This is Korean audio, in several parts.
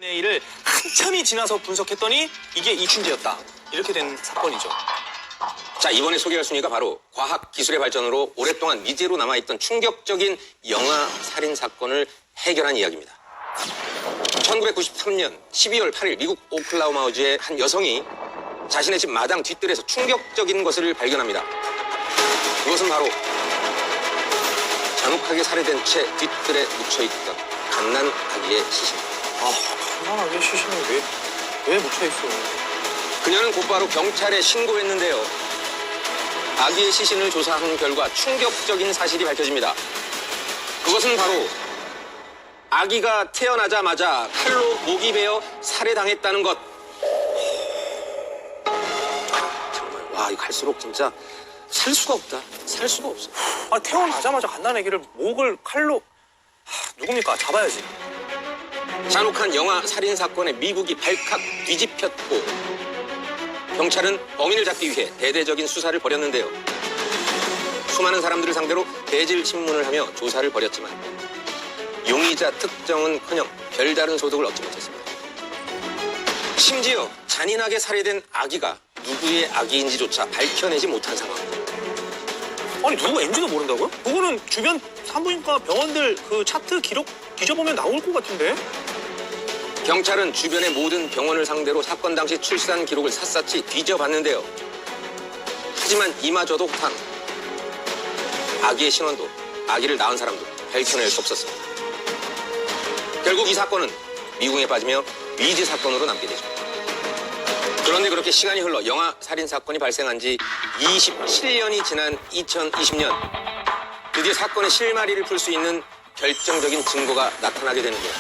DNA를 한참이 지나서 분석했더니 이게 이춘재였다. 이렇게 된 사건이죠. 자, 이번에 소개할 순위가 바로 과학 기술의 발전으로 오랫동안 미제로 남아있던 충격적인 영아 살인 사건을 해결한 이야기입니다. 1993년 12월 8일 미국 오클라호마주의 한 여성이 자신의 집 마당 뒷뜰에서 충격적인 것을 발견합니다. 그것은 바로 잔혹하게 살해된 채 뒷뜰에 묻혀있던 갓난 아기의 시신입니다. 갓난아기 시신이 왜 묻혀있어? 그녀는 곧바로 경찰에 신고했는데요. 아기의 시신을 조사한 결과 충격적인 사실이 밝혀집니다. 그것은 바로 아기가 태어나자마자 칼로 목이 베어 살해당했다는 것. 정말 와, 이거 갈수록 진짜 살 수가 없다. 살 수가 없어. 태어나자마자 갓난아기를 목을 칼로... 누굽니까? 잡아야지. 잔혹한 영아 살인 사건에 미국이 발칵 뒤집혔고 경찰은 범인을 잡기 위해 대대적인 수사를 벌였는데요. 수많은 사람들을 상대로 대질 신문을 하며 조사를 벌였지만 용의자 특정은커녕 별다른 소득을 얻지 못했습니다. 심지어 잔인하게 살해된 아기가 누구의 아기인지조차 밝혀내지 못한 상황. 누가 인지도 모른다고요? 그거는 주변 산부인과 병원들 그 차트 기록 뒤져보면 나올 것 같은데? 경찰은 주변의 모든 병원을 상대로 사건 당시 출산 기록을 샅샅이 뒤져봤는데요. 하지만 이마저도 호탕. 아기의 신원도 아기를 낳은 사람도 밝혀낼 수 없었습니다. 결국 이 사건은 미궁에 빠지며 미제 사건으로 남게 되죠. 그런데 그렇게 시간이 흘러 영아 살인 사건이 발생한 지 27년이 지난 2020년 드디어 사건의 실마리를 풀 수 있는 결정적인 증거가 나타나게 되는데요.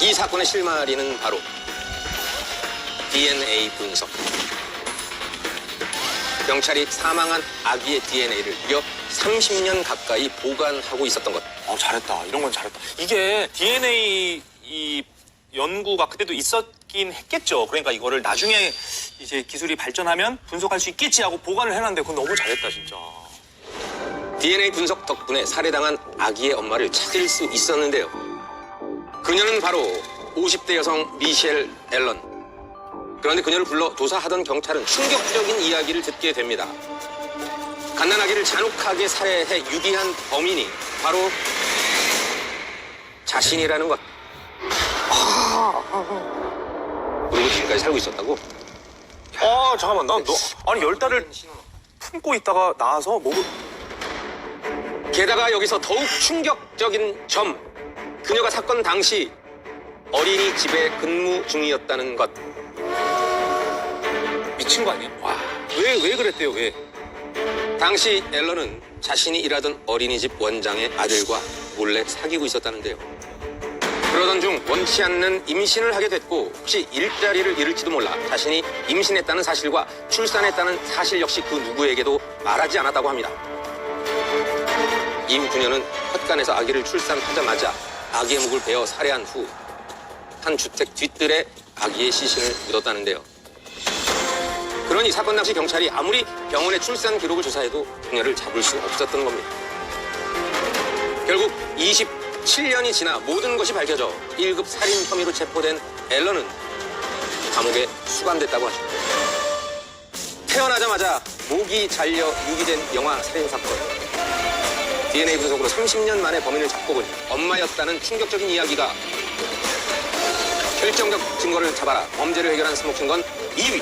이 사건의 실마리는 바로 DNA 분석. 경찰이 사망한 아기의 DNA를 무려 30년 가까이 보관하고 있었던 것. 잘했다. 이런 건 잘했다. 이게 DNA 이 연구가 그때도 있었긴 했겠죠. 그러니까 이거를 나중에 이제 기술이 발전하면 분석할 수 있겠지 하고 보관을 해놨는데 그건 너무 잘했다, 진짜. DNA 분석 덕분에 살해당한 아기의 엄마를 찾을 수 있었는데요. 그녀는 바로 50대 여성 미셸 앨런. 그런데 그녀를 불러 조사하던 경찰은 충격적인 이야기를 듣게 됩니다. 갓난아기를 잔혹하게 살해해 유기한 범인이 바로 자신이라는 것. 그리고 지금까지 살고 있었다고? 잠깐만. 아니 10달을 품고 있다가 나와서 목을... 게다가 여기서 더욱 충격적인 점. 그녀가 사건 당시 어린이집에 근무 중이었다는 것. 미친 거 아니야? 왜 그랬대요, 왜? 당시 앨런은 자신이 일하던 어린이집 원장의 아들과 몰래 사귀고 있었다는데요. 그러던 중 원치 않는 임신을 하게 됐고 혹시 일자리를 잃을지도 몰라 자신이 임신했다는 사실과 출산했다는 사실 역시 그 누구에게도 말하지 않았다고 합니다. 이후 그녀는 헛간에서 아기를 출산하자마자 아기의 목을 베어 살해한 후 한 주택 뒷뜰에 아기의 시신을 묻었다는데요. 그러니 사건 당시 경찰이 아무리 병원의 출산 기록을 조사해도 그녀를 잡을 수 없었던 겁니다. 결국 27년이 지나 모든 것이 밝혀져 1급 살인 혐의로 체포된 앨런은 감옥에 수감됐다고 하죠. 태어나자마자 목이 잘려 유기된 영아 살인 사건. DNA 분석으로 30년 만에 범인을 잡고 보니 엄마였다는 충격적인 이야기가 결정적 증거를 잡아라 범죄를 해결한 스모킹건 2위.